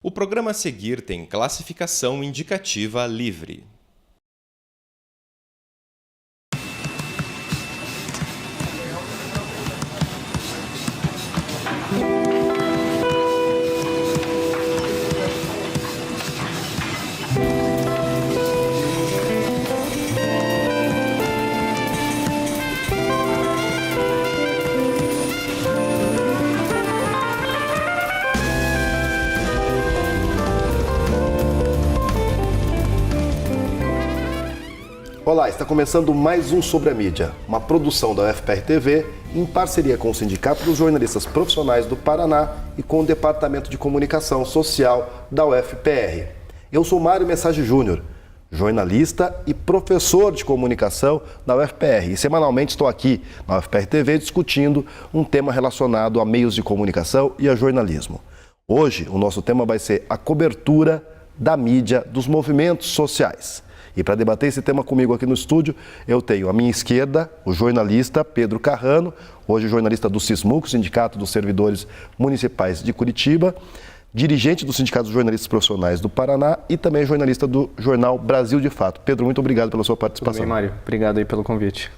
O programa a seguir tem classificação indicativa livre. Olá, está começando mais um Sobre a Mídia, uma produção da UFPR TV em parceria com o Sindicato dos Jornalistas Profissionais do Paraná e com o Departamento de Comunicação Social da UFPR. Eu sou Mário Message Júnior, jornalista e professor de comunicação da UFPR e semanalmente estou aqui na UFPR TV discutindo um tema relacionado a meios de comunicação e a jornalismo. Hoje o nosso tema vai ser a cobertura da mídia dos movimentos sociais. E para debater esse tema comigo aqui no estúdio, eu tenho à minha esquerda o jornalista Pedro Carrano, hoje jornalista do SISMUC, Sindicato dos Servidores Municipais de Curitiba, dirigente do Sindicato dos Jornalistas Profissionais do Paraná e também jornalista do jornal Brasil de Fato. Pedro, muito obrigado pela sua participação. Tudo bem, Mário. Obrigado aí pelo convite.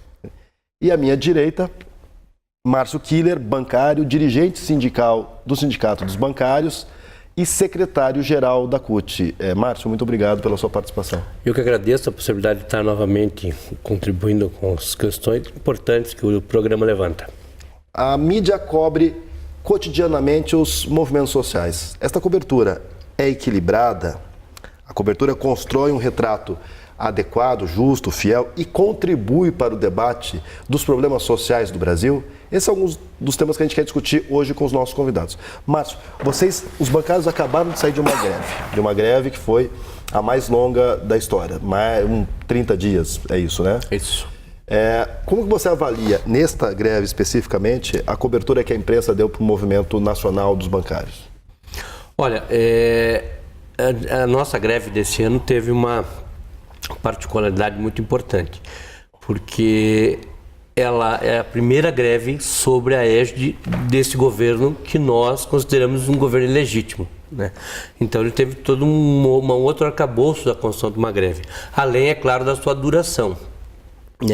E à minha direita, Márcio Killer, bancário, dirigente sindical do Sindicato dos Bancários e secretário-geral da CUT. Márcio, muito obrigado pela sua participação. Eu que agradeço a possibilidade de estar novamente contribuindo com as questões importantes que o programa levanta. A mídia cobre cotidianamente os movimentos sociais. Esta cobertura é equilibrada? A cobertura constrói um retrato adequado, justo, fiel e contribui para o debate dos problemas sociais do Brasil? Esses são alguns dos temas que a gente quer discutir hoje com os nossos convidados. Márcio, os bancários acabaram de sair de uma greve que foi a mais longa da história, 30 dias, é isso, né? Isso. Como que você avalia, nesta greve especificamente, a cobertura que a imprensa deu para o movimento nacional dos bancários? Olha, a nossa greve desse ano teve uma particularidade muito importante, porque ela é a primeira greve sobre a égide desse governo que nós consideramos um governo ilegítimo, né? Então ele teve todo um outro arcabouço da construção de uma greve, além, é claro, da sua duração.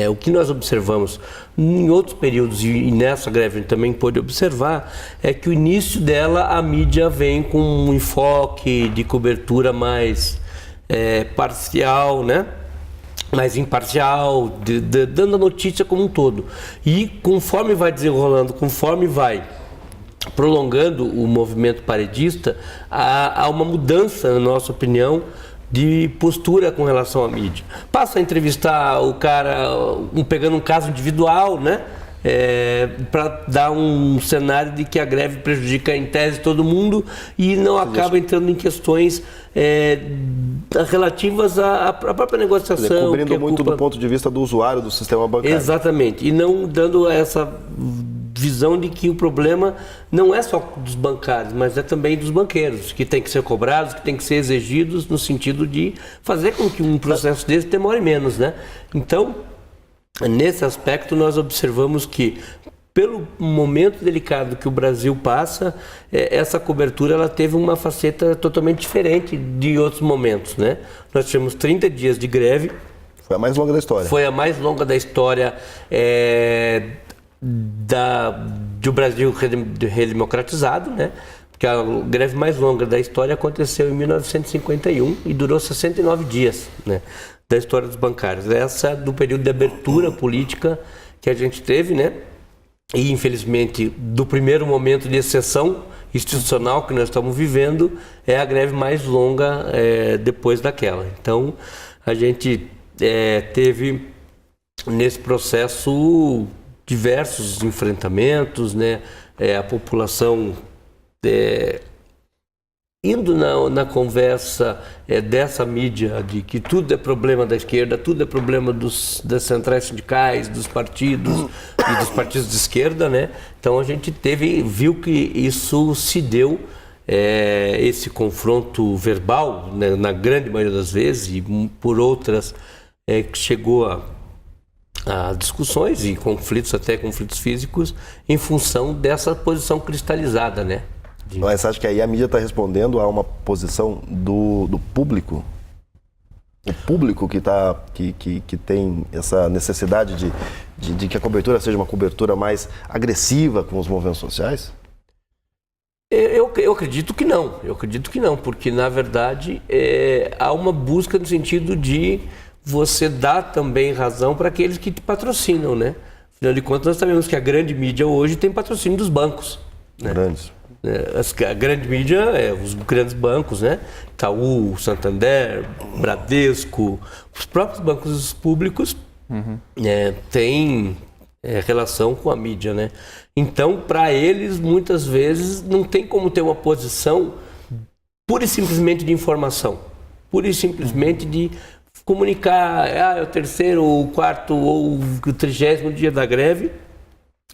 O que nós observamos em outros períodos, e nessa greve a gente também pôde observar, é que o início dela a mídia vem com um enfoque de cobertura mais parcial, né? Mais imparcial, dando a notícia como um todo. E conforme vai desenrolando, conforme vai prolongando o movimento paredista, há uma mudança, na nossa opinião, de postura com relação à mídia. Passa a entrevistar o cara, pegando um caso individual, né? Para dar um cenário de que a greve prejudica em tese todo mundo e não acaba entrando em questões relativas à própria negociação. Cobrindo muito do ponto de vista do usuário do sistema bancário. Exatamente, e não dando essa visão de que o problema não é só dos bancários, mas é também dos banqueiros, que tem que ser cobrados, que tem que ser exigidos no sentido de fazer com que um processo desse demore menos, né? Então, nesse aspecto, nós observamos que, pelo momento delicado que o Brasil passa, essa cobertura ela teve uma faceta totalmente diferente de outros momentos, né? Nós tivemos 30 dias de greve. Foi a mais longa da história. Foi a mais longa da história do Brasil redemocratizado, né? Porque a greve mais longa da história aconteceu em 1951 e durou 69 dias, né? Da história dos bancários. Essa do período de abertura política que a gente teve, né? E, infelizmente, do primeiro momento de exceção institucional que nós estamos vivendo, é a greve mais longa depois daquela. Então, a gente teve, nesse processo, diversos enfrentamentos, né? A população indo na conversa dessa mídia de que tudo é problema da esquerda, tudo é problema das centrais sindicais, dos partidos e dos partidos de esquerda, né? Então a gente viu que isso se deu, esse confronto verbal, né, na grande maioria das vezes, e por outras que chegou a discussões e conflitos, até conflitos físicos, em função dessa posição cristalizada, né? Mas você acha que aí a mídia está respondendo a uma posição do público? O público que tem essa necessidade de que a cobertura seja uma cobertura mais agressiva com os movimentos sociais? Eu acredito que não. Eu acredito que não, porque, na verdade, há uma busca no sentido de você dar também razão para aqueles que te patrocinam, né? Afinal de contas, nós sabemos que a grande mídia hoje tem patrocínio dos bancos. Né? Grandes. A grande mídia os grandes bancos, né? Itaú, Santander, Bradesco, os próprios bancos públicos têm relação com a mídia, né? Então, para eles, muitas vezes, não tem como ter uma posição pura e simplesmente de informação, pura e simplesmente de comunicar, é o terceiro, o quarto ou o 30º dia da greve,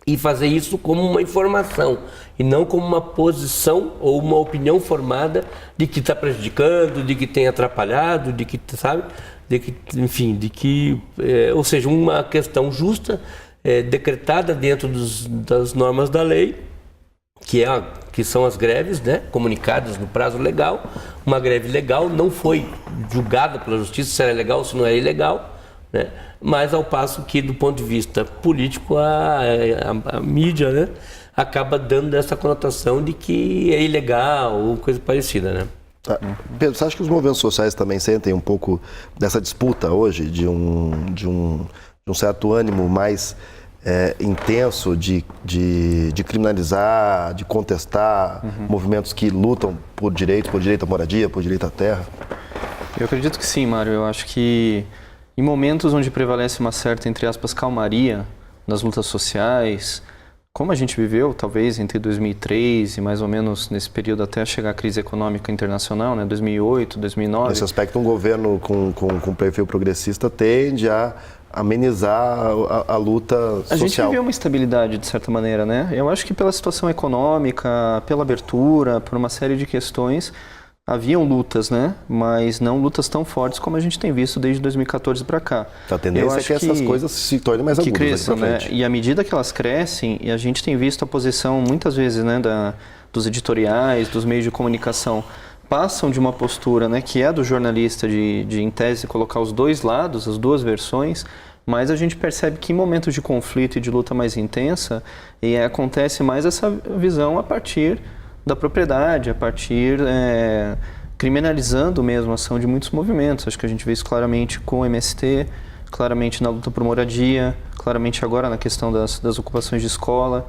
e fazer isso como uma informação e não como uma posição ou uma opinião formada de que está prejudicando, de que tem atrapalhado, de que, sabe, de que, enfim, de que, ou seja, uma questão justa, decretada dentro das normas da lei, que são as greves, né, comunicadas no prazo legal. Uma greve legal não foi julgada pela justiça se era legal ou se não era ilegal, né? Mas ao passo que, do ponto de vista político, a mídia, né, acaba dando essa conotação de que é ilegal ou coisa parecida, né? Pedro, você acha que os movimentos sociais também sentem um pouco dessa disputa hoje, de um certo ânimo mais intenso de criminalizar, de contestar movimentos que lutam por direito à moradia, por direito à terra? Eu acredito que sim, Mário. Eu acho que em momentos onde prevalece uma certa, entre aspas, calmaria nas lutas sociais, como a gente viveu, talvez, entre 2003 e mais ou menos nesse período até chegar à crise econômica internacional, né, 2008, 2009. Nesse aspecto, um governo com perfil progressista tende a amenizar a luta social. A gente viveu uma estabilidade, de certa maneira, né? Eu acho que pela situação econômica, pela abertura, por uma série de questões, haviam lutas, né? Mas não lutas tão fortes como a gente tem visto desde 2014 para cá. A tendência é que essas coisas se tornem mais agudas, cresçam, aqui pra né? frente. E à medida que elas crescem, e a gente tem visto a posição, muitas vezes, né, dos editoriais, dos meios de comunicação, passam de uma postura, né, que é do jornalista de em tese, colocar os dois lados, as duas versões, mas a gente percebe que em momentos de conflito e de luta mais intensa, acontece mais essa visão a partir da propriedade, a partir criminalizando mesmo a ação de muitos movimentos. Acho que a gente vê isso claramente com o MST, claramente na luta por moradia, claramente agora na questão das ocupações de escola,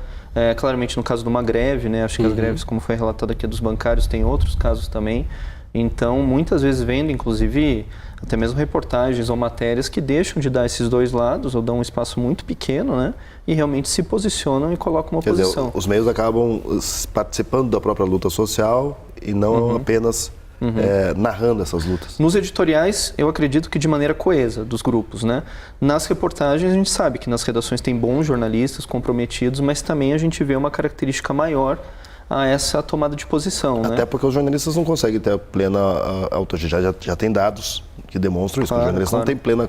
claramente no caso de uma greve, né? Acho que as greves, como foi relatado aqui dos bancários, tem outros casos também. Então, muitas vezes vendo, inclusive, até mesmo reportagens ou matérias que deixam de dar esses dois lados, ou dão um espaço muito pequeno, né? E realmente se posicionam e colocam uma posição. Quer dizer, os meios acabam participando da própria luta social e não apenas narrando essas lutas. Nos editoriais, eu acredito que de maneira coesa dos grupos, né? Nas reportagens, a gente sabe que nas redações tem bons jornalistas comprometidos, mas também a gente vê uma característica maior a essa tomada de posição. Até porque os jornalistas não conseguem ter plena autoridade, já tem dados que demonstram isso, que o jornalista não tem pleno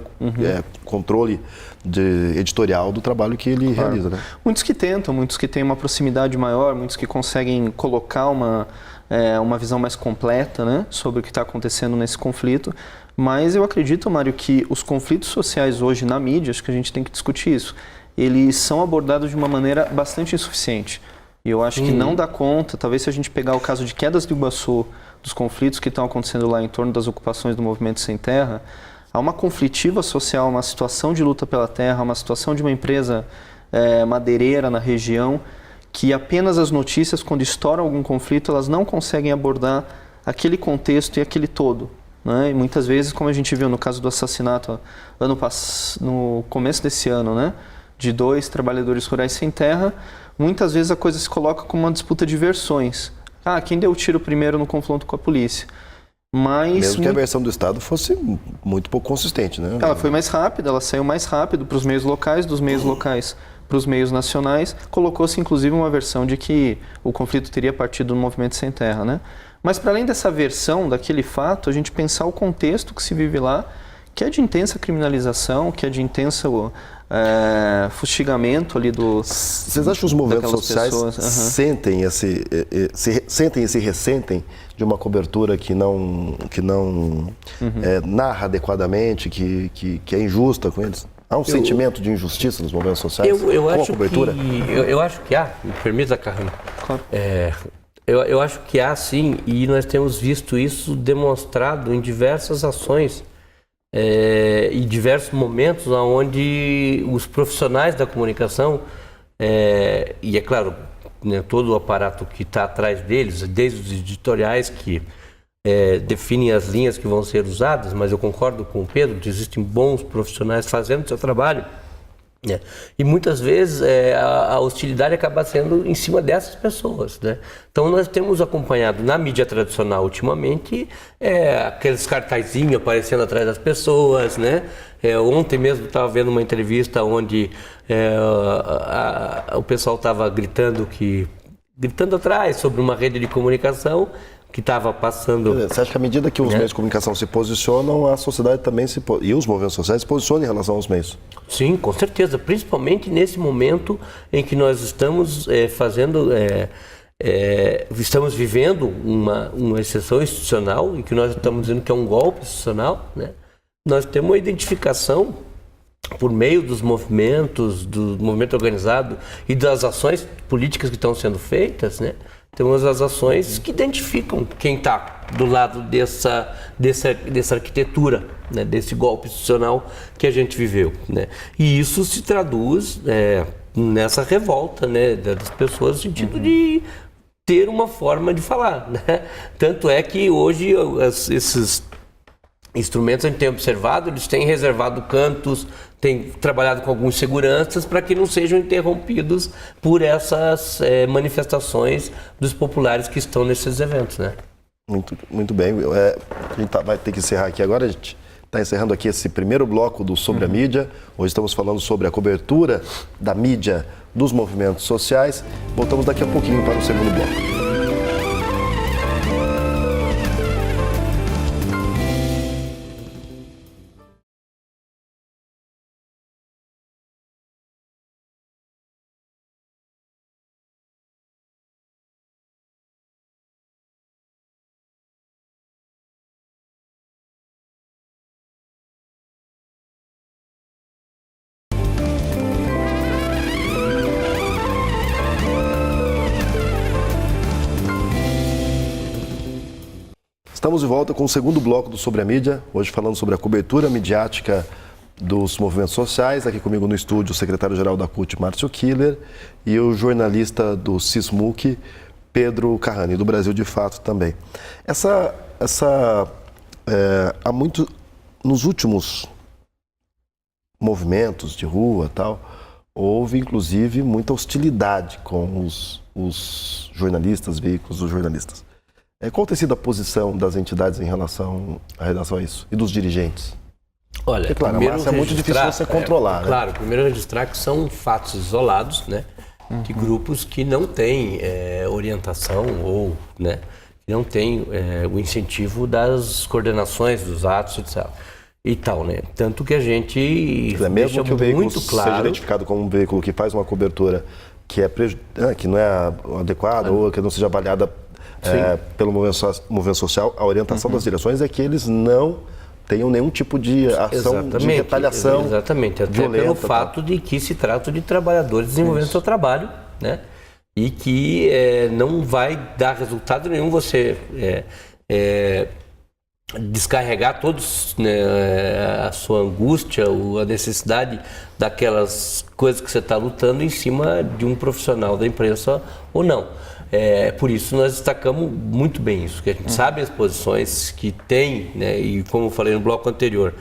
controle editorial do trabalho que ele realiza. Né? Muitos que tentam, muitos que têm uma proximidade maior, muitos que conseguem colocar uma visão mais completa, né, sobre o que está acontecendo nesse conflito, mas eu acredito, Mário, que os conflitos sociais hoje na mídia, acho que a gente tem que discutir isso, eles são abordados de uma maneira bastante insuficiente. E eu acho que não dá conta, talvez se a gente pegar o caso de Quedas do Iguaçu, dos conflitos que estão acontecendo lá em torno das ocupações do movimento sem terra, há uma conflitiva social, uma situação de luta pela terra, uma situação de uma empresa madeireira na região, que apenas as notícias, quando estouram algum conflito, elas não conseguem abordar aquele contexto e aquele todo. Né? E muitas vezes, como a gente viu no caso do assassinato no começo desse ano, né, de 2 trabalhadores rurais sem terra, muitas vezes a coisa se coloca como uma disputa de versões. Quem deu o tiro primeiro no confronto com a polícia? Mas mesmo que a versão do Estado fosse muito pouco consistente, né? Ela foi mais rápida, ela saiu mais rápido para os meios locais, dos meios locais para os meios nacionais. Colocou-se inclusive uma versão de que o conflito teria partido do movimento sem terra, né? Mas para além dessa versão, daquele fato, a gente pensar o contexto que se vive lá, que é de intensa criminalização, que é de intenso fustigamento ali do... Vocês acham que os movimentos sociais sentem e se ressentem de uma cobertura que não narra adequadamente, que é injusta com eles? Há um sentimento de injustiça nos movimentos sociais eu com a acho cobertura? Eu acho que há, me permita, Carrano. Claro. Eu acho que há sim, e nós temos visto isso demonstrado em diversas ações e diversos momentos onde os profissionais da comunicação, e é claro, né, todo o aparato que está atrás deles, desde os editoriais que definem as linhas que vão ser usadas, mas eu concordo com o Pedro, que existem bons profissionais fazendo o seu trabalho, né? E muitas vezes a hostilidade acaba sendo em cima dessas pessoas, né? Então nós temos acompanhado na mídia tradicional ultimamente aqueles cartazinhos aparecendo atrás das pessoas, né? Ontem mesmo estava vendo uma entrevista onde o pessoal estava gritando atrás sobre uma rede de comunicação que estava passando... Você acha que à medida que os meios de comunicação se posicionam, a sociedade também e os movimentos sociais se posicionam em relação aos meios? Sim, com certeza, principalmente nesse momento em que nós estamos estamos vivendo uma exceção institucional, em que nós estamos dizendo que é um golpe institucional, né? Nós temos uma identificação por meio dos movimentos, do movimento organizado e das ações políticas que estão sendo feitas, né? Temos as ações que identificam quem está do lado dessa arquitetura, né, desse golpe institucional que a gente viveu, né? E isso se traduz nessa revolta, né, das pessoas no sentido de ter uma forma de falar, né? Tanto é que hoje esses instrumentos a gente tem observado, eles têm reservado cantos, têm trabalhado com alguns seguranças para que não sejam interrompidos por essas manifestações dos populares que estão nesses eventos, né? Muito bem. A gente vai ter que encerrar aqui agora. A gente está encerrando aqui esse primeiro bloco do Sobre a Mídia. Hoje estamos falando sobre a cobertura da mídia dos movimentos sociais. Voltamos daqui a pouquinho para o segundo bloco. Estamos de volta com o segundo bloco do Sobre a Mídia, hoje falando sobre a cobertura midiática dos movimentos sociais. Aqui comigo no estúdio o secretário-geral da CUT, Márcio Killer, e o jornalista do Sismuc, Pedro Carrani, do Brasil de Fato também. Nos últimos movimentos de rua tal, houve inclusive muita hostilidade com os jornalistas, veículos dos jornalistas. Qual tem sido a posição das entidades em relação a isso? E dos dirigentes? Olha, porque, claro, a massa é muito difícil você controlar, né? Claro, primeiro registrar que são fatos isolados, né? De grupos que não têm orientação ou, né, que não têm o incentivo das coordenações dos atos, etc. E tal, né? Tanto que a gente mesmo que o veículo muito claro, seja identificado como um veículo que faz uma cobertura que não é adequada ou que não seja avaliada pelo movimento social, a orientação das direções é que eles não tenham nenhum tipo de ação de retaliação. Exatamente, até pelo fato de que se trata de trabalhadores desenvolvendo seu trabalho, né? E que não vai dar resultado nenhum você descarregar todos, né, a sua angústia, a necessidade daquelas coisas que você está lutando em cima de um profissional da imprensa ou não. Por isso nós destacamos muito bem isso, que a gente sabe as posições que tem, né, e como eu falei no bloco anterior,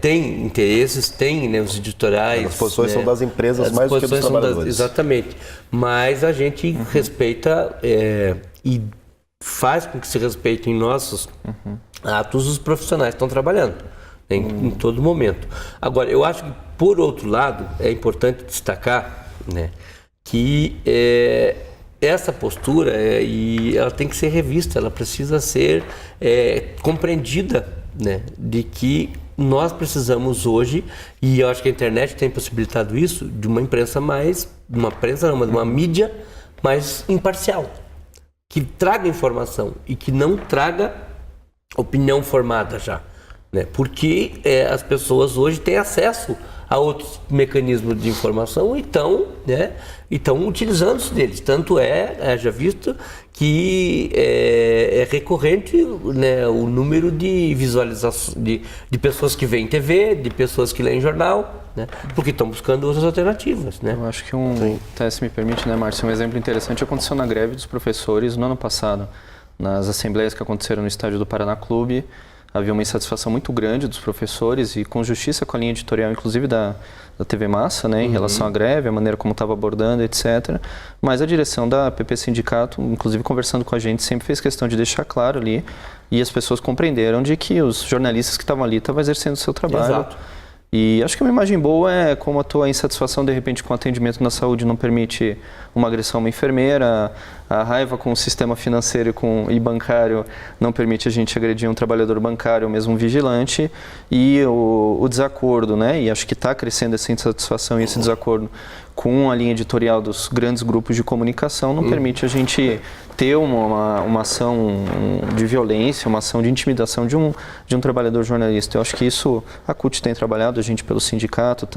tem interesses, tem, né, os editoriais. As posições são das empresas mais do que dos trabalhadores. Exatamente, mas a gente respeita e faz com que se respeitem nossos atos os profissionais que estão trabalhando em todo momento. Agora, eu acho que, por outro lado, é importante destacar, né, que essa postura e ela tem que ser revista, ela precisa ser compreendida, né, de que nós precisamos hoje, e eu acho que a internet tem possibilitado isso, de uma imprensa mais, uma mídia mais imparcial, que traga informação e que não traga opinião formada já, né? Porque as pessoas hoje têm acesso a outros mecanismos de informação e estão utilizando-se deles. Tanto já visto que é recorrente, né, o número de visualizações de pessoas que veem TV, de pessoas que leem jornal, né, porque estão buscando outras alternativas. Né? Eu acho que até se me permite, né, Márcio, um exemplo interessante aconteceu na greve dos professores no ano passado. Nas assembleias que aconteceram no estádio do Paraná Clube, havia uma insatisfação muito grande dos professores e com justiça com a linha editorial, inclusive da TV Massa, né, em relação à greve, a maneira como estava abordando, etc. Mas a direção da PP Sindicato, inclusive conversando com a gente, sempre fez questão de deixar claro ali e as pessoas compreenderam de que os jornalistas que estavam ali estavam exercendo o seu trabalho. Exato. E acho que uma imagem boa é como a tua insatisfação, de repente, com o atendimento na saúde não permite uma agressão a uma enfermeira, a raiva com o sistema financeiro e bancário não permite a gente agredir um trabalhador bancário ou mesmo um vigilante, e o desacordo, né? E acho que está crescendo essa insatisfação e esse desacordo com a linha editorial dos grandes grupos de comunicação não permite a gente ter uma ação de violência, uma ação de intimidação de um trabalhador jornalista. Eu acho que isso a CUT tem trabalhado, a gente pelo sindicato,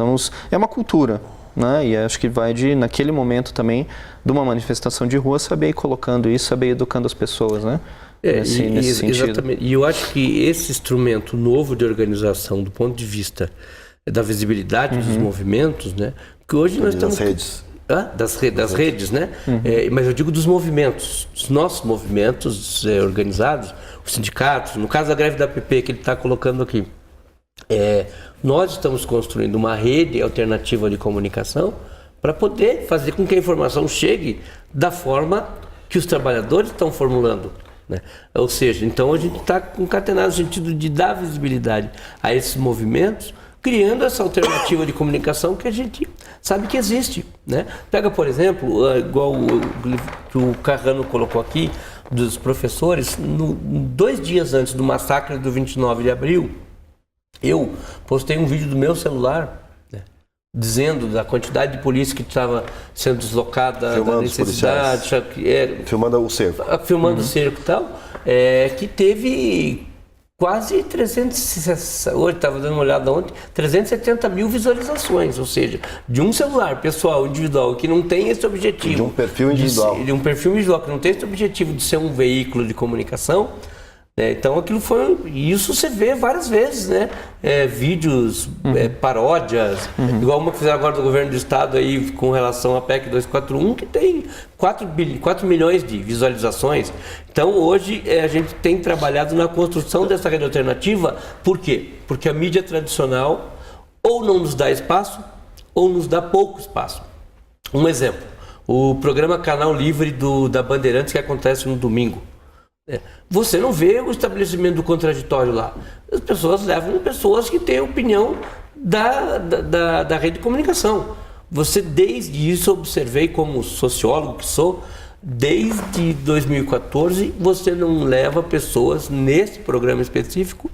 é uma cultura, né? E acho que vai naquele momento também, de uma manifestação de rua, saber ir colocando isso, saber ir educando as pessoas, né? Nesse sentido. Exatamente. E eu acho que esse instrumento novo de organização, do ponto de vista da visibilidade dos movimentos, né? Porque hoje nós estamos... Das redes, né? Mas eu digo dos movimentos, dos nossos movimentos organizados, os sindicatos, no caso da greve da PP que ele está colocando aqui. Nós estamos construindo uma rede alternativa de comunicação para poder fazer com que a informação chegue da forma que os trabalhadores estão formulando. Né? Ou seja, então a gente está concatenado no sentido de dar visibilidade a esses movimentos, criando essa alternativa de comunicação que a gente sabe que existe. Né? Pega, por exemplo, igual que o Carrano colocou aqui, dos professores, 2 dias antes do massacre do 29 de abril, eu postei um vídeo do meu celular, né, dizendo da quantidade de polícia que estava sendo deslocada, da necessidade... Filmando o cerco. Filmando o cerco e tal, que teve... quase 360, hoje estava dando uma olhada ontem, 370 mil visualizações, ou seja, de um celular pessoal, individual, que não tem esse objetivo... De um perfil individual. De um perfil individual, que não tem esse objetivo de ser um veículo de comunicação, né? Então aquilo foi... Isso você vê várias vezes, né? Vídeos, paródias, igual uma que fizeram agora do governo do estado aí com relação à PEC 241, que tem 4 milhões de visualizações. Então hoje a gente tem trabalhado na construção dessa rede alternativa. Por quê? Porque a mídia tradicional ou não nos dá espaço ou nos dá pouco espaço. Um exemplo, o programa Canal Livre da Bandeirantes, que acontece no domingo. Você não vê o estabelecimento do contraditório lá. As pessoas levam pessoas que têm opinião da rede de comunicação. Desde isso, eu observei como sociólogo que sou, desde 2014, você não leva pessoas nesse programa específico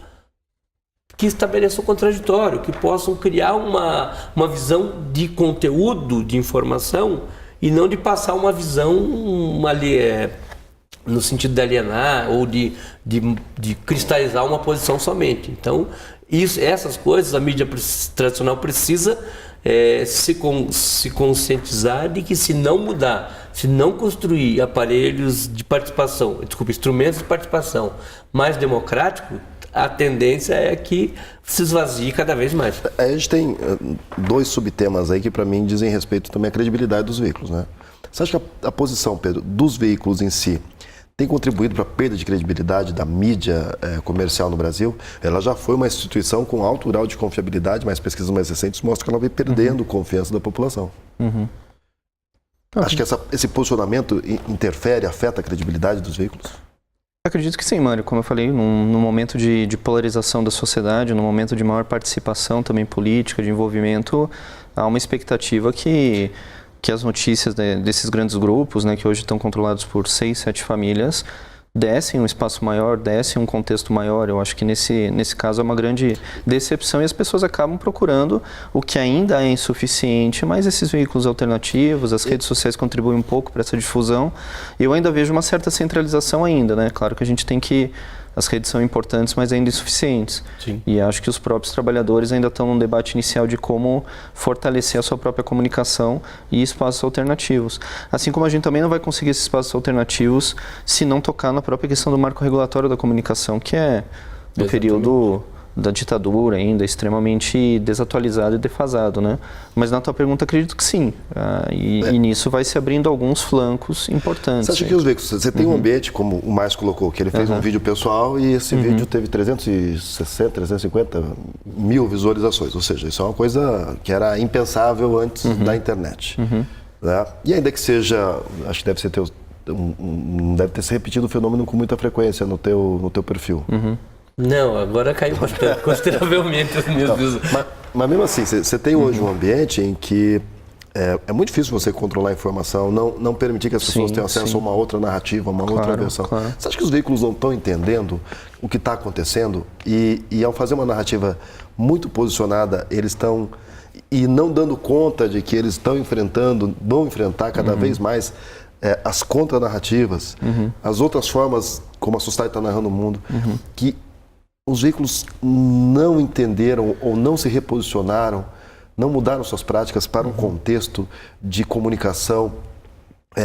que estabeleçam contraditório, que possam criar uma visão de conteúdo, de informação, e não de passar uma visão no sentido de alienar ou de cristalizar uma posição somente. Então, essas coisas a mídia tradicional precisa se conscientizar de que, se não mudar, se não construir aparelhos de participação, instrumentos de participação mais democráticos, a tendência é que se esvazie cada vez mais. A gente tem 2 subtemas aí que, para mim, dizem respeito também à credibilidade dos veículos, né? Você acha que a posição, Pedro, dos veículos em si tem contribuído para a perda de credibilidade da mídia comercial no Brasil? Ela já foi uma instituição com alto grau de confiabilidade, mas pesquisas mais recentes mostram que ela vem perdendo confiança da população. Acho que esse posicionamento interfere, afeta a credibilidade dos veículos? Acredito que sim, Mário. Como eu falei, num momento de polarização da sociedade, num momento de maior participação também política, de envolvimento, há uma expectativa que as notícias desses grandes grupos, né, que hoje estão controlados por 6, 7 famílias, dessem um espaço maior, dessem um contexto maior. Eu acho que nesse caso é uma grande decepção e as pessoas acabam procurando o que ainda é insuficiente, mas esses veículos alternativos, as redes sociais contribuem um pouco para essa difusão. Eu ainda vejo uma certa centralização ainda, né? Claro que a gente tem que... As redes são importantes, mas ainda insuficientes. Sim. E acho que os próprios trabalhadores ainda estão num debate inicial de como fortalecer a sua própria comunicação e espaços alternativos. Assim como a gente também não vai conseguir esses espaços alternativos se não tocar na própria questão do marco regulatório da comunicação, que é do período da ditadura ainda, extremamente desatualizado e defasado, né? Mas na tua pergunta, acredito que sim. E nisso vai se abrindo alguns flancos importantes. Você acha que os veículos... Você tem um ambiente, como o Márcio colocou, que ele fez um vídeo pessoal e esse vídeo teve 360, 350 mil visualizações. Ou seja, isso é uma coisa que era impensável antes da internet. Né? E ainda que seja... Acho que deve ser deve ter se repetido o fenômeno com muita frequência no teu perfil. Não, agora caiu bastante, consideravelmente os meus views. Mas mesmo assim, você tem hoje um ambiente em que é muito difícil você controlar a informação, não permitir que as pessoas tenham acesso a uma outra narrativa, uma outra versão. Claro. Você acha que os veículos não estão entendendo o que está acontecendo e ao fazer uma narrativa muito posicionada, eles estão... E não dando conta de que eles vão enfrentar cada vez mais as contranarrativas, as outras formas como a sociedade está narrando o mundo, que os veículos não entenderam ou não se reposicionaram, não mudaram suas práticas para um contexto de comunicação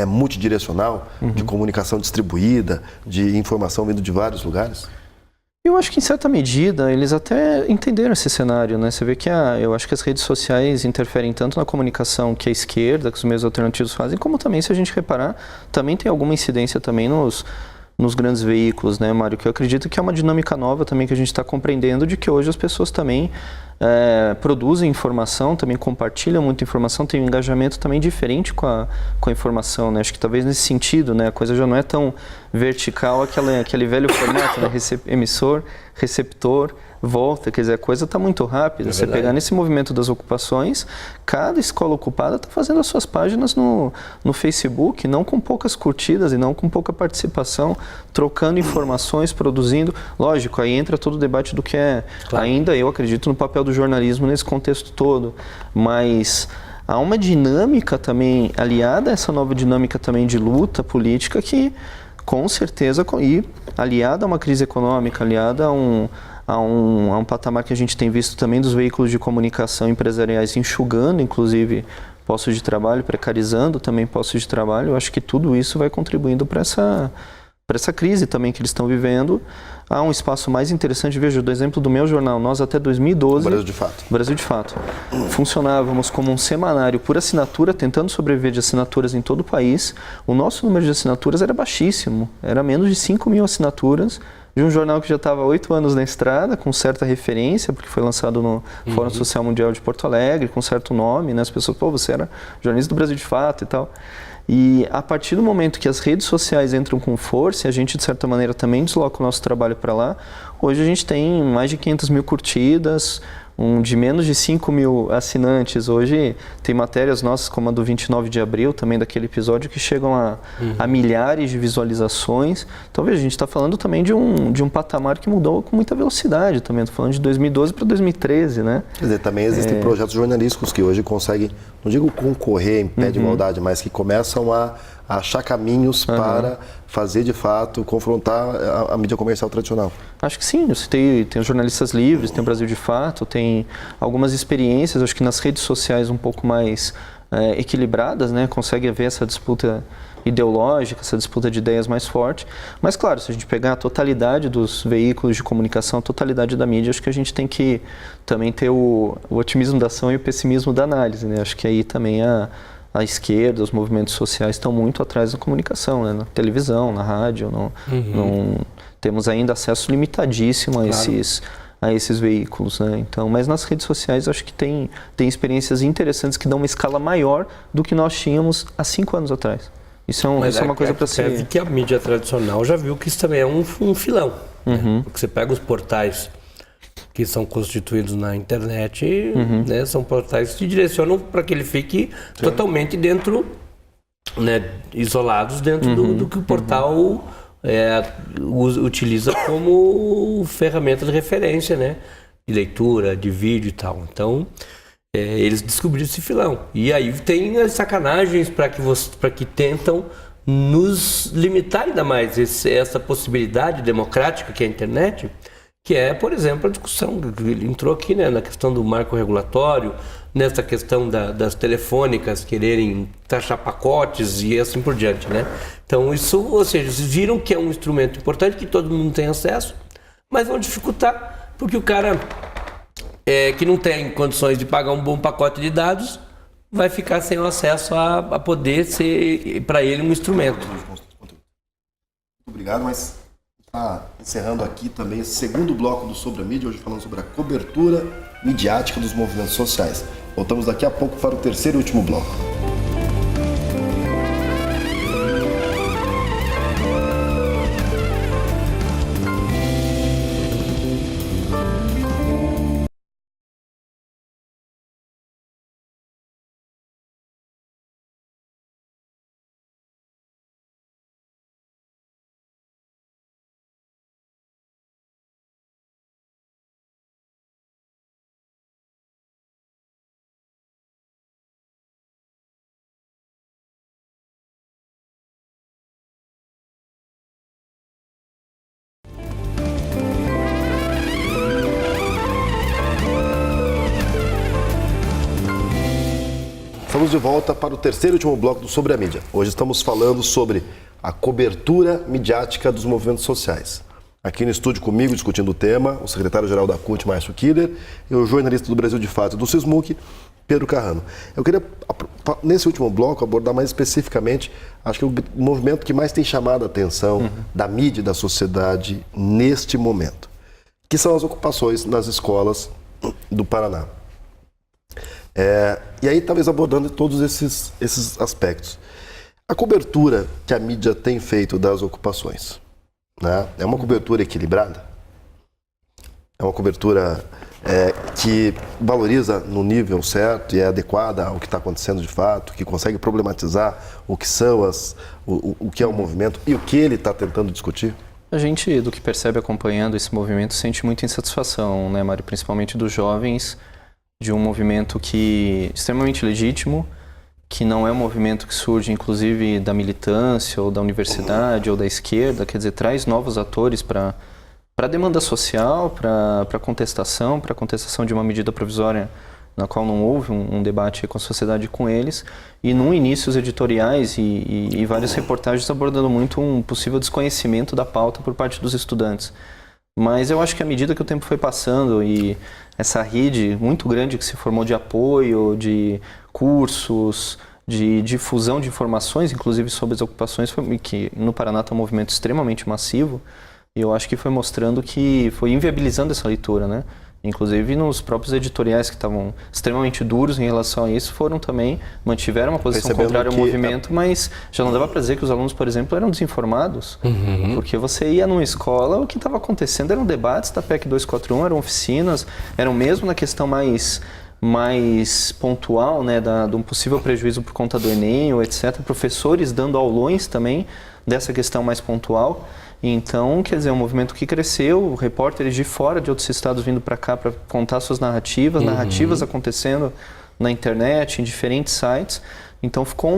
multidirecional, de comunicação distribuída, de informação vindo de vários lugares? Eu acho que, em certa medida, eles até entenderam esse cenário, né? Você vê que eu acho que as redes sociais interferem tanto na comunicação que a esquerda, que os meios alternativos fazem, como também, se a gente reparar, também tem alguma incidência também nos grandes veículos, né, Mário? Que eu acredito que é uma dinâmica nova também que a gente está compreendendo, de que hoje as pessoas também produzem informação, também compartilham muita informação, tem um engajamento também diferente com a informação, né? Acho que talvez nesse sentido, né, a coisa já não é tão vertical, aquele velho formato, né? Emissor, receptor, volta, quer dizer, a coisa está muito rápida. Você pegar nesse movimento das ocupações, cada escola ocupada está fazendo as suas páginas no Facebook, não com poucas curtidas e não com pouca participação, trocando informações, produzindo. Lógico, aí entra todo o debate do que ainda eu acredito no papel do jornalismo nesse contexto todo, mas há uma dinâmica também aliada a essa nova dinâmica também de luta política que, com certeza, e aliada a uma crise econômica, aliada a um patamar que a gente tem visto também dos veículos de comunicação empresariais enxugando, inclusive, postos de trabalho, precarizando também postos de trabalho. Eu acho que tudo isso vai contribuindo para essa crise também que eles estão vivendo. Há um espaço mais interessante, veja, do exemplo do meu jornal, nós até 2012... Brasil de Fato. Funcionávamos como um semanário por assinatura, tentando sobreviver de assinaturas em todo o país. O nosso número de assinaturas era baixíssimo, era menos de 5 mil assinaturas, de um jornal que já estava há 8 anos na estrada, com certa referência, porque foi lançado no Fórum Social Mundial de Porto Alegre, com certo nome, né? As pessoas, você era jornalista do Brasil de Fato e tal. E a partir do momento que as redes sociais entram com força, e a gente, de certa maneira, também desloca o nosso trabalho para lá, hoje a gente tem mais de 500 mil curtidas, de menos de 5 mil assinantes. Hoje tem matérias nossas, como a do 29 de abril, também daquele episódio, que chegam a milhares de visualizações. Então, veja, a gente está falando também de um patamar que mudou com muita velocidade também. Estou falando de 2012 para 2013, né? Quer dizer, também existem projetos jornalísticos que hoje conseguem, não digo concorrer em pé de igualdade, mas que começam a achar caminhos para fazer, de fato, confrontar a mídia comercial tradicional. Acho que sim. Você tem os jornalistas livres, tem o Brasil de Fato, tem algumas experiências, acho que nas redes sociais um pouco mais equilibradas, né? Consegue haver essa disputa ideológica, essa disputa de ideias mais forte. Mas, claro, se a gente pegar a totalidade dos veículos de comunicação, a totalidade da mídia, acho que a gente tem que também ter o otimismo da ação e o pessimismo da análise, né? Acho que aí também a esquerda, os movimentos sociais estão muito atrás da comunicação, né? Na televisão, na rádio, temos ainda acesso limitadíssimo a esses veículos, né? Então, mas nas redes sociais acho que tem experiências interessantes que dão uma escala maior do que nós tínhamos há 5 anos atrás. Isso é uma coisa para ser... que a mídia tradicional já viu que isso também é um filão, né? Porque você pega os portais que são constituídos na internet, né, são portais que te direcionam para que ele fique totalmente dentro, né, isolados dentro do que o portal utiliza como ferramenta de referência, né? De leitura, de vídeo e tal. Então, eles descobriram esse filão. E aí tem as sacanagens para que tentam nos limitar ainda mais essa possibilidade democrática que é a internet, que é, por exemplo, a discussão que ele entrou aqui, né, na questão do marco regulatório, nessa questão das telefônicas quererem taxar pacotes e assim por diante, né? Então isso, ou seja, vocês viram que é um instrumento importante que todo mundo tem acesso, mas vão dificultar porque o cara que não tem condições de pagar um bom pacote de dados vai ficar sem o acesso a poder ser para ele um instrumento. Muito obrigado, mas está encerrando aqui também esse segundo bloco do Sobre a Mídia, hoje falando sobre a cobertura midiática dos movimentos sociais. Voltamos daqui a pouco para o terceiro e último bloco. Estamos de volta para o terceiro e último bloco do Sobre a Mídia. Hoje estamos falando sobre a cobertura midiática dos movimentos sociais. Aqui no estúdio comigo, discutindo o tema, o secretário-geral da CUT, Márcio Killer, e o jornalista do Brasil de Fato do Sismuc, Pedro Carrano. Eu queria, nesse último bloco, abordar mais especificamente, acho que o movimento que mais tem chamado a atenção da mídia e da sociedade neste momento, que são as ocupações nas escolas do Paraná. E aí, talvez abordando todos esses aspectos. A cobertura que a mídia tem feito das ocupações, né, é uma cobertura equilibrada? É uma cobertura que valoriza no nível certo e é adequada ao que está acontecendo de fato, que consegue problematizar o que são o que é o movimento e o que ele está tentando discutir? A gente, do que percebe acompanhando esse movimento, sente muita insatisfação, né, Mário? Principalmente dos jovens, de um movimento extremamente legítimo, que não é um movimento que surge, inclusive, da militância, ou da universidade, ou da esquerda, quer dizer, traz novos atores para a demanda social, para a contestação de uma medida provisória na qual não houve um debate com a sociedade com eles, e num início os editoriais e várias reportagens abordando muito um possível desconhecimento da pauta por parte dos estudantes. Mas eu acho que à medida que o tempo foi passando e essa rede muito grande que se formou de apoio, de cursos, de difusão de informações, inclusive sobre as ocupações, que no Paraná está um movimento extremamente massivo, e eu acho que foi mostrando que foi inviabilizando essa leitura, né? Inclusive nos próprios editoriais que estavam extremamente duros em relação a isso, mantiveram uma posição contrária ao movimento, mas já não dava para dizer que os alunos, por exemplo, eram desinformados, porque você ia numa escola, o que estava acontecendo eram debates da PEC 241, eram oficinas, eram mesmo na questão mais pontual, né, de um possível prejuízo por conta do Enem, ou etc. Professores dando aulões também dessa questão mais pontual. Então, quer dizer, um movimento que cresceu, repórteres de fora, de outros estados vindo para cá para contar suas narrativas acontecendo na internet, em diferentes sites. Então, ficou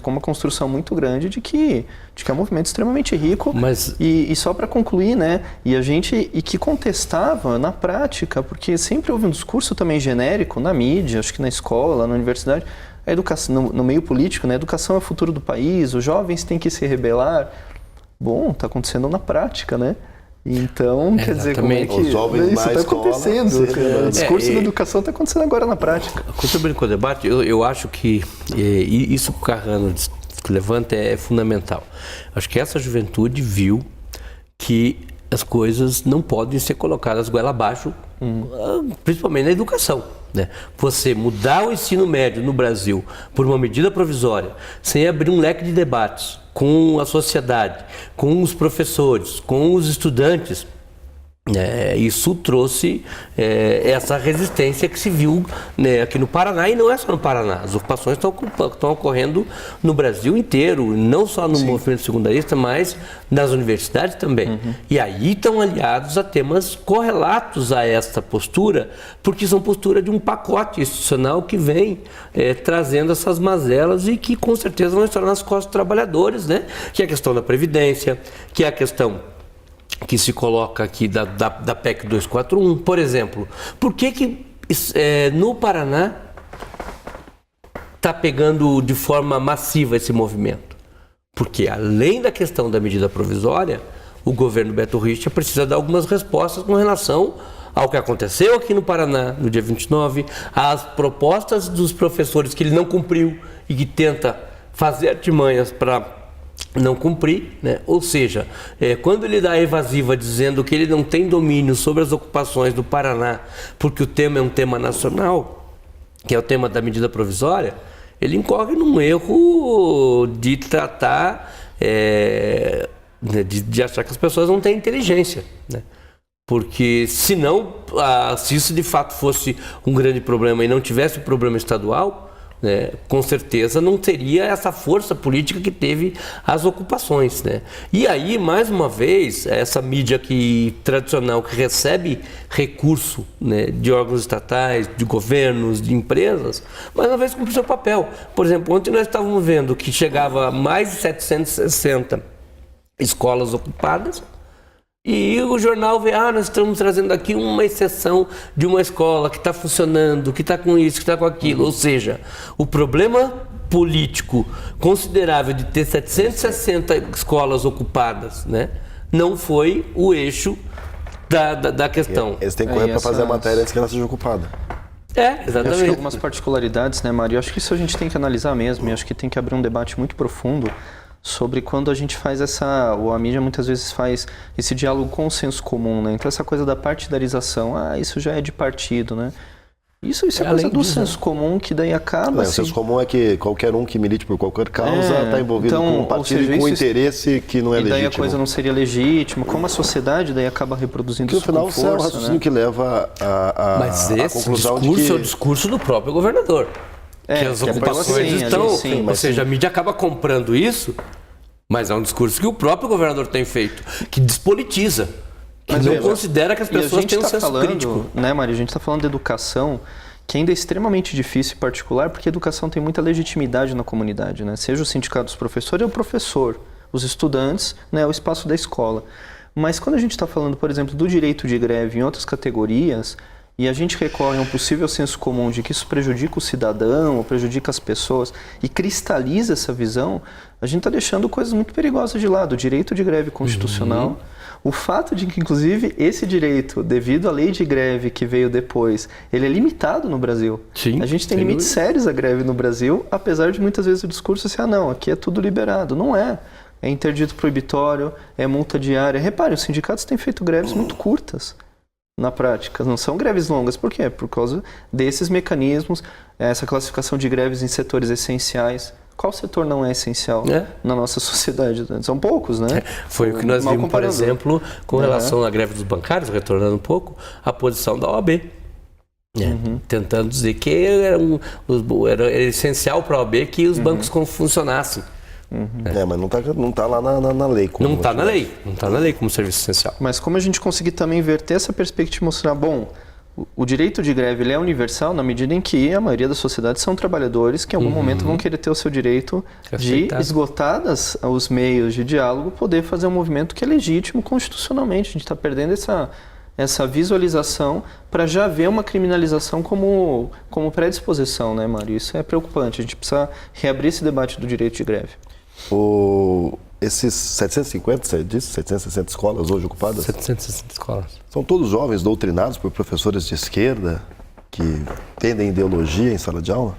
uma construção muito grande de que é um movimento extremamente rico. E só para concluir, né, e que contestava na prática, porque sempre houve um discurso também genérico na mídia, acho que na escola, na universidade, a educação, no meio político, né, a educação é o futuro do país, os jovens têm que se rebelar. Bom, está acontecendo na prática, né? Então, quer dizer, como é que os jovens isso está acontecendo? O discurso da educação está acontecendo agora na prática. Quando você brincou o debate, eu acho que isso que o Carrano levanta é fundamental. Acho que essa juventude viu que as coisas não podem ser colocadas goela abaixo, principalmente na educação. Né? Você mudar o ensino médio no Brasil por uma medida provisória, sem abrir um leque de debates com a sociedade, com os professores, com os estudantes, Isso trouxe essa resistência que se viu, né, aqui no Paraná, e não é só no Paraná. As ocupações estão ocorrendo no Brasil inteiro, não só no movimento secundarista, mas nas universidades também. E aí estão aliados a temas correlatos a esta postura, porque são postura de um pacote institucional que vem trazendo essas mazelas e que com certeza vão estar nas costas dos trabalhadores, né? Que é a questão da Previdência, que é a questão que se coloca aqui da PEC 241, por exemplo. Por que no Paraná está pegando de forma massiva esse movimento? Porque além da questão da medida provisória, o governo Beto Richa precisa dar algumas respostas com relação ao que aconteceu aqui no Paraná no dia 29, às propostas dos professores que ele não cumpriu e que tenta fazer artimanhas para não cumprir, né? Ou seja, quando ele dá a evasiva dizendo que ele não tem domínio sobre as ocupações do Paraná, porque o tema é um tema nacional, que é o tema da medida provisória, ele incorre num erro de tratar, de achar que as pessoas não têm inteligência, né? Porque se isso de fato fosse um grande problema e não tivesse o problema estadual, né, com certeza não teria essa força política que teve as ocupações, né? E aí, mais uma vez, essa mídia tradicional que recebe recurso, né, de órgãos estatais, de governos, de empresas, mais uma vez cumpre o seu papel. Por exemplo, ontem nós estávamos vendo que chegava a mais de 760 escolas ocupadas, e o jornal vê, nós estamos trazendo aqui uma exceção de uma escola que está funcionando, que está com isso, que está com aquilo. Ou seja, o problema político considerável de ter 760 escolas ocupadas, né, não foi o eixo da questão. Eles têm que correr para fazer a matéria antes que ela seja ocupada. Exatamente. Eu acho que algumas particularidades, né, Mário? Eu acho que isso a gente tem que analisar mesmo, e acho que tem que abrir um debate muito profundo sobre quando a gente faz ou a mídia muitas vezes faz esse diálogo com o senso comum, né? Então essa coisa da partidarização, isso já é de partido, né? Isso é coisa do senso comum que daí acaba... O senso comum é que qualquer um que milite por qualquer causa está envolvido com um partido e com um interesse que não é legítimo. E daí a coisa não seria legítima, como a sociedade daí acaba reproduzindo que isso com força, no final é o raciocínio, né, que leva Mas esse conclusão discurso é o discurso do próprio governador. Que as ocupações estão... Ou seja, a mídia acaba comprando isso, mas é um discurso que o próprio governador tem feito, que despolitiza, que não considera que as pessoas têm um senso crítico. Né, Mário? A gente está falando de educação, que ainda é extremamente difícil e particular, porque a educação tem muita legitimidade na comunidade, né? Seja o sindicato dos professores, é o professor, os estudantes, né, o espaço da escola. Mas quando a gente está falando, por exemplo, do direito de greve em outras categorias, e a gente recorre a um possível senso comum de que isso prejudica o cidadão, ou prejudica as pessoas, e cristaliza essa visão, a gente está deixando coisas muito perigosas de lado. O direito de greve constitucional, o fato de que, inclusive, esse direito, devido à lei de greve que veio depois, ele é limitado no Brasil. Sim, a gente tem limites sérios à greve no Brasil, apesar de muitas vezes o discurso ser, não, aqui é tudo liberado. Não é. É interdito proibitório, é multa diária. Repare, os sindicatos têm feito greves muito curtas. Na prática, não são greves longas. Por quê? Por causa desses mecanismos, essa classificação de greves em setores essenciais. Qual setor não é essencial na nossa sociedade? São poucos, né? Foi o que nós vimos, por exemplo, com relação à greve dos bancários, retornando um pouco, a posição da OAB. Tentando dizer que era essencial para a OAB que os bancos funcionassem. Mas não tá lá na lei. Não está na lei. Não está na lei como serviço essencial. Mas como a gente conseguir também inverter essa perspectiva e mostrar, o direito de greve ele é universal na medida em que a maioria da sociedade são trabalhadores que em algum momento vão querer ter o seu direito de, esgotadas os meios de diálogo, poder fazer um movimento que é legítimo constitucionalmente. A gente está perdendo essa visualização para já ver uma criminalização como predisposição, né, Mário? Isso é preocupante. A gente precisa reabrir esse debate do direito de greve. Esses 750, você disse? 760 escolas hoje ocupadas? 760 escolas. São todos jovens doutrinados por professores de esquerda que entendem ideologia em sala de aula?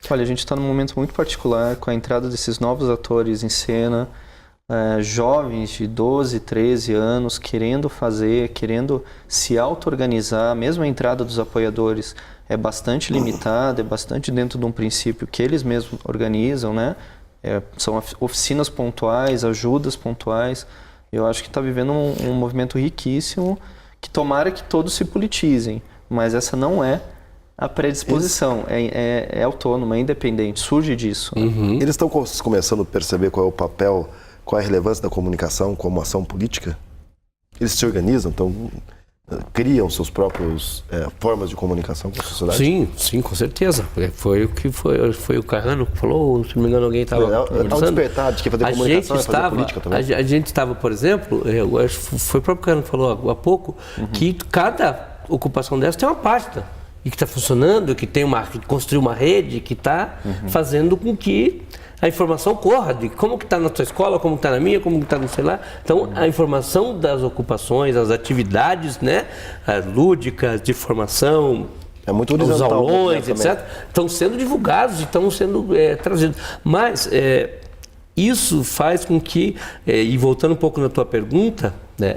Olha, a gente está num momento muito particular com a entrada desses novos atores em cena, jovens de 12, 13 anos querendo se auto-organizar. Mesmo a entrada dos apoiadores é bastante limitada, é bastante dentro de um princípio que eles mesmos organizam, né? São oficinas pontuais, ajudas pontuais. Eu acho que está vivendo um movimento riquíssimo, que tomara que todos se politizem, mas essa não é a predisposição, é autônoma, é independente, surge disso. Né? Eles estão começando a perceber qual é o papel, qual é a relevância da comunicação como ação política? Eles se organizam, então criam seus próprios formas de comunicação com a sociedade? Sim, com certeza. Foi o Carrano que falou, se não me engano, alguém estava Há um despertar de que fazer comunicação é fazer política também. A gente estava, por exemplo, foi o próprio Carrano que falou há pouco, que cada ocupação dessa tem uma pasta, e que está funcionando, que construiu uma rede, que está fazendo com que a informação corra de como que está na sua escola, como que está na minha, como que está no sei lá. Então, a informação das ocupações, as atividades, né, lúdicas, de formação, é muito os aulões, etc., estão sendo divulgados e estão sendo trazidos. Mas isso faz com que, e voltando um pouco na tua pergunta, né,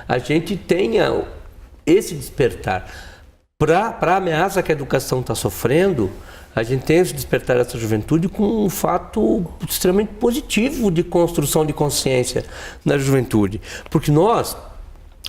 a gente tenha esse despertar. Para a ameaça que a educação está sofrendo, a gente tem esse despertar dessa juventude com um fato extremamente positivo de construção de consciência na juventude. Porque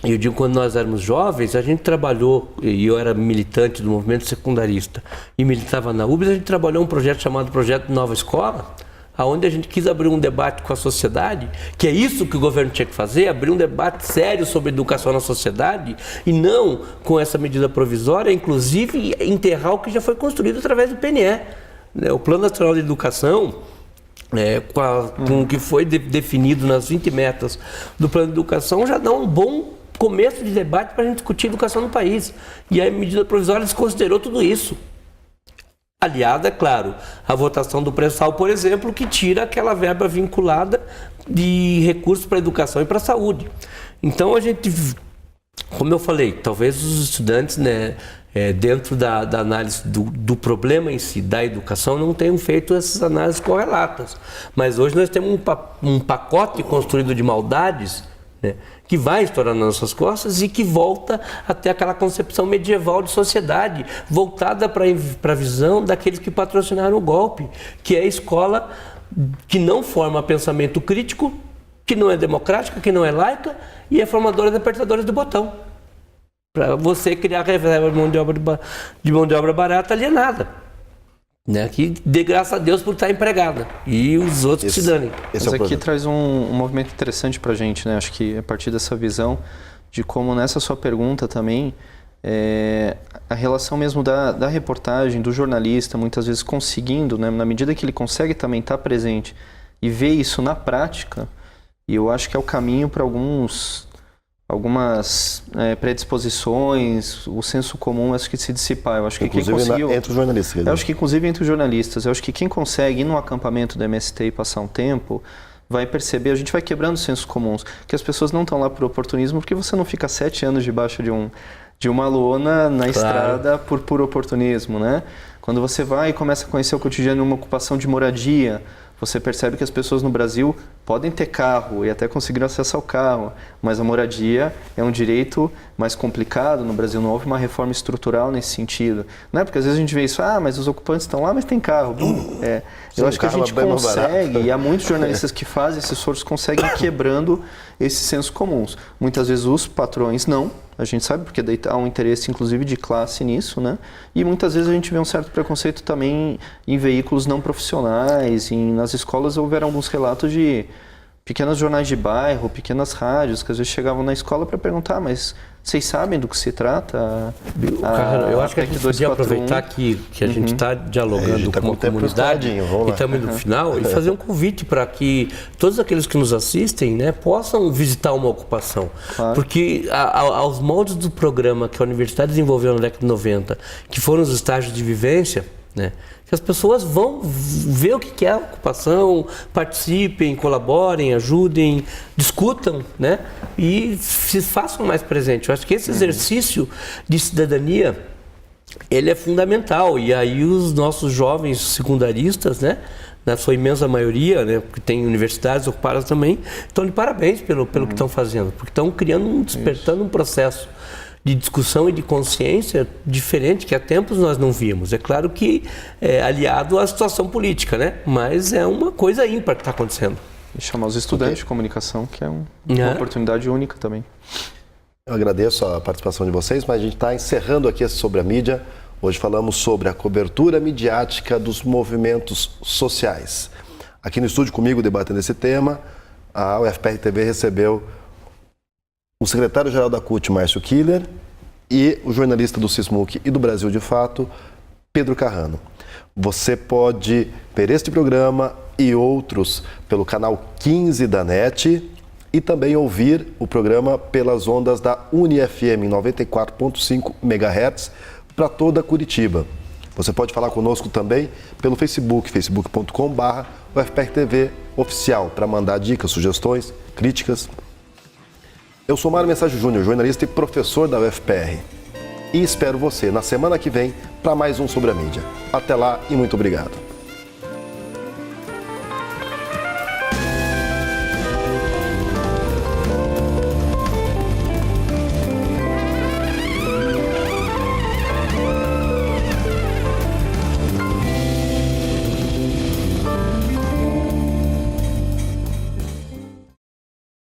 eu digo, quando nós éramos jovens, a gente trabalhou, e eu era militante do movimento secundarista e militava na UBS, a gente trabalhou um projeto chamado Projeto Nova Escola, onde a gente quis abrir um debate com a sociedade, que é isso que o governo tinha que fazer, abrir um debate sério sobre educação na sociedade, e não com essa medida provisória, inclusive enterrar o que já foi construído através do PNE. O Plano Nacional de Educação, com o que foi definido nas 20 metas do Plano de Educação, já dá um bom começo de debate para a gente discutir educação no país. E a medida provisória desconsiderou tudo isso. Aliada, claro, à votação do pré-sal, por exemplo, que tira aquela verba vinculada de recursos para a educação e para a saúde. Então, a gente, como eu falei, talvez os estudantes, né, dentro da análise do problema em si, da educação, não tenham feito essas análises correlatas. Mas hoje nós temos um pacote construído de maldades, né, que vai estourar nas nossas costas e que volta até aquela concepção medieval de sociedade, voltada para a visão daqueles que patrocinaram o golpe, que é a escola que não forma pensamento crítico, que não é democrática, que não é laica e é formadora de apertadores de botão. Para você criar reserva de mão de obra barata alienada. Né, que dê graças a Deus por estar empregada e os outros que se danem. Mas aqui traz um movimento interessante para a gente, né? Acho que a partir dessa visão de como nessa sua pergunta também a relação mesmo da reportagem, do jornalista, muitas vezes conseguindo, né, na medida que ele consegue também estar presente e ver isso na prática, e eu acho que é o caminho para algumas predisposições, o senso comum, acho que se dissipar. Eu acho que inclusive quem conseguiu, entre os jornalistas. Eu acho que inclusive entre os jornalistas. Eu acho que quem consegue ir num acampamento do MST e passar um tempo, vai perceber, a gente vai quebrando os sensos comuns, que as pessoas não estão lá por oportunismo, porque você não fica 7 anos debaixo de uma lona na estrada por oportunismo, né? Quando você vai e começa a conhecer o cotidiano de uma ocupação de moradia, você percebe que as pessoas no Brasil podem ter carro e até conseguir acesso ao carro, mas a moradia é um direito mais complicado. No Brasil não houve uma reforma estrutural nesse sentido. Não é porque às vezes a gente vê isso, mas os ocupantes estão lá, mas tem carro. Eu acho que a gente consegue, e há muitos jornalistas que fazem esse esforço, conseguem quebrando esses sensos comuns. Muitas vezes os patrões não, a gente sabe, porque daí há um interesse inclusive de classe nisso, né? E muitas vezes a gente vê um certo preconceito também em veículos não profissionais, nas escolas houveram alguns relatos de pequenos jornais de bairro, pequenas rádios, que às vezes chegavam na escola para perguntar, mas vocês sabem do que se trata? Eu acho que a gente podia aproveitar que a gente está dialogando com a comunidade e estamos no final e fazer um convite para que todos aqueles que nos assistem, né, possam visitar uma ocupação. Claro. Porque aos moldes do programa que a universidade desenvolveu na década de 90, que foram os estágios de vivência, né, que as pessoas vão ver o que é a ocupação, participem, colaborem, ajudem, discutam, né, e se façam mais presentes. Eu acho que esse exercício de cidadania, ele é fundamental. E aí os nossos jovens secundaristas, né, na sua imensa maioria, né, porque tem universidades ocupadas também, estão de parabéns pelo que estão fazendo, porque estão criando, despertando um processo de discussão e de consciência diferente que há tempos nós não víamos. É claro que é aliado à situação política, né? Mas é uma coisa ímpar que está acontecendo. E chamar os estudantes de comunicação, que é uma oportunidade única também. Eu agradeço a participação de vocês, mas a gente está encerrando aqui esse Sobre a Mídia. Hoje falamos sobre a cobertura midiática dos movimentos sociais. Aqui no estúdio comigo, debatendo esse tema, a UFPR TV recebeu o secretário-geral da CUT, Márcio Killer, e o jornalista do Sismuc e do Brasil de Fato, Pedro Carrano. Você pode ver este programa e outros pelo canal 15 da NET e também ouvir o programa pelas ondas da UniFM 94.5 MHz para toda Curitiba. Você pode falar conosco também pelo Facebook, facebook.com/UFPR-TV oficial, para mandar dicas, sugestões, críticas. Eu sou Mário Mensagem Júnior, jornalista e professor da UFPR. E espero você na semana que vem para mais um Sobre a Mídia. Até lá e muito obrigado.